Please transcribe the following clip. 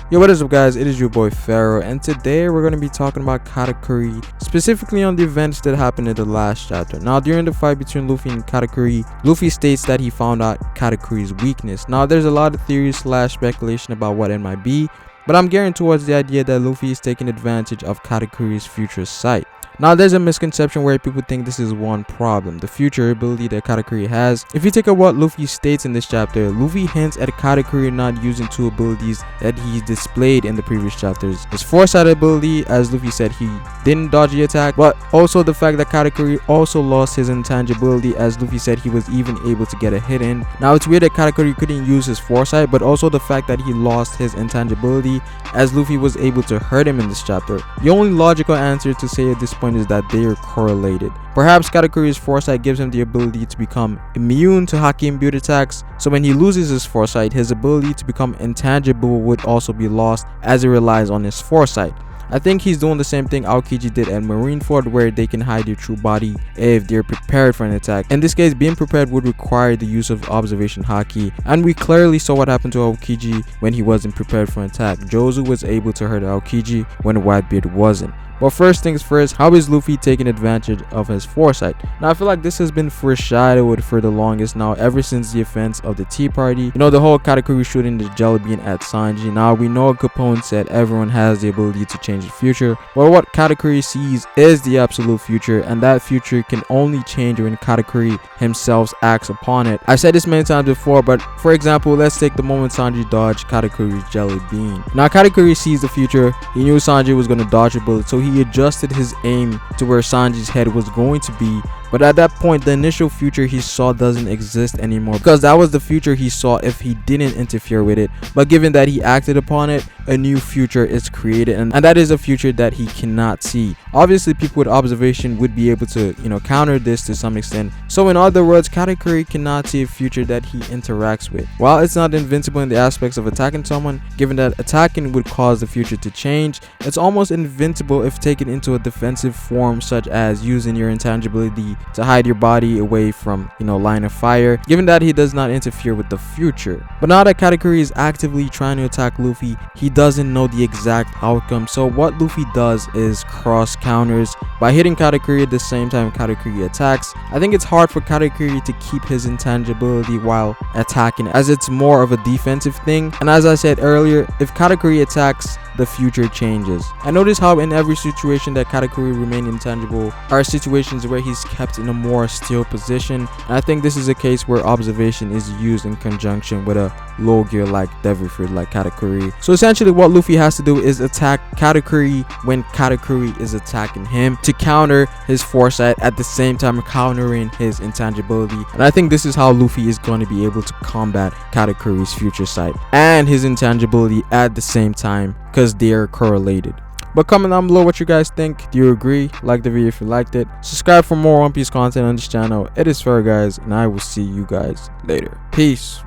Yo, what is up guys, it is your boy Pharaoh, and today we're going to be talking about Katakuri, specifically on the events that happened in the last chapter. Now, during the fight between Luffy and Katakuri, Luffy states that he found out Katakuri's weakness. Now, there's a lot of theories / speculation about what it might be, but I'm gearing towards the idea that Luffy is taking advantage of Katakuri's future sight. Now, there's a misconception where people think this is one problem, the future ability that Katakuri has. If you take a what Luffy states in this chapter, Luffy hints at Katakuri not using two abilities that he displayed in the previous chapters. His foresight ability, as Luffy said, he didn't dodge the attack, but also the fact that Katakuri also lost his intangibility, as Luffy said he was even able to get a hit in. Now, it's weird that Katakuri couldn't use his foresight, but also the fact that he lost his intangibility, as Luffy was able to hurt him in this chapter. The only logical answer to say at this point is that they are correlated. Perhaps Katakuri's foresight gives him the ability to become immune to haki imbued attacks, so when he loses his foresight, his ability to become intangible would also be lost, as it relies on his foresight. I think he's doing the same thing Aokiji did at Marineford, where they can hide their true body if they're prepared for an attack. In this case, being prepared would require the use of observation haki, and we clearly saw what happened to Aokiji when he wasn't prepared for an attack. Jozu was able to hurt Aokiji when Whitebeard wasn't. But first things first, how is Luffy taking advantage of his foresight? Now, I feel like this has been foreshadowed for the longest now, ever since the events of the Tea Party. You know, the whole Katakuri shooting the jelly bean at Sanji. Now, we know Capone said everyone has the ability to change the future, but what Katakuri sees is the absolute future, and that future can only change when Katakuri himself acts upon it. I've said this many times before, but for example, let's take the moment Sanji dodged Katakuri's jelly bean. Now, Katakuri sees the future. He knew Sanji was going to dodge a bullet, so he adjusted his aim to where Sanji's head was going to be, but at that point the initial future he saw doesn't exist anymore, because that was the future he saw if he didn't interfere with it. But given that he acted upon it, a new future is created, and that is a future that he cannot see. Obviously, people with observation would be able to, counter this to some extent. So in other words, Katakuri cannot see a future that he interacts with. While it's not invincible in the aspects of attacking someone, given that attacking would cause the future to change, it's almost invincible if taken into a defensive form, such as using your intangibility to hide your body away from, line of fire, given that he does not interfere with the future. But now that Katakuri is actively trying to attack Luffy, he doesn't know the exact outcome. So what Luffy does is cross counters by hitting Katakuri at the same time Katakuri attacks. I think it's hard for Katakuri to keep his intangibility while attacking, as it's more of a defensive thing. And as I said earlier, if Katakuri attacks, the future changes. I notice how in every situation that Katakuri remained intangible are situations where he's kept in a more still position, and I think this is a case where observation is used in conjunction with a low gear like Devilfruit like Katakuri. So essentially what Luffy has to do is attack Katakuri when Katakuri is attacking him, to counter his foresight at the same time countering his intangibility. And I think this is how Luffy is going to be able to combat Katakuri's future sight and his intangibility at the same time, because they are correlated. But comment down below what you guys think. Do you agree? Like the video if you liked it. Subscribe for more One Piece content on this channel. It is Pharaoh, guys, and I will see you guys later. Peace.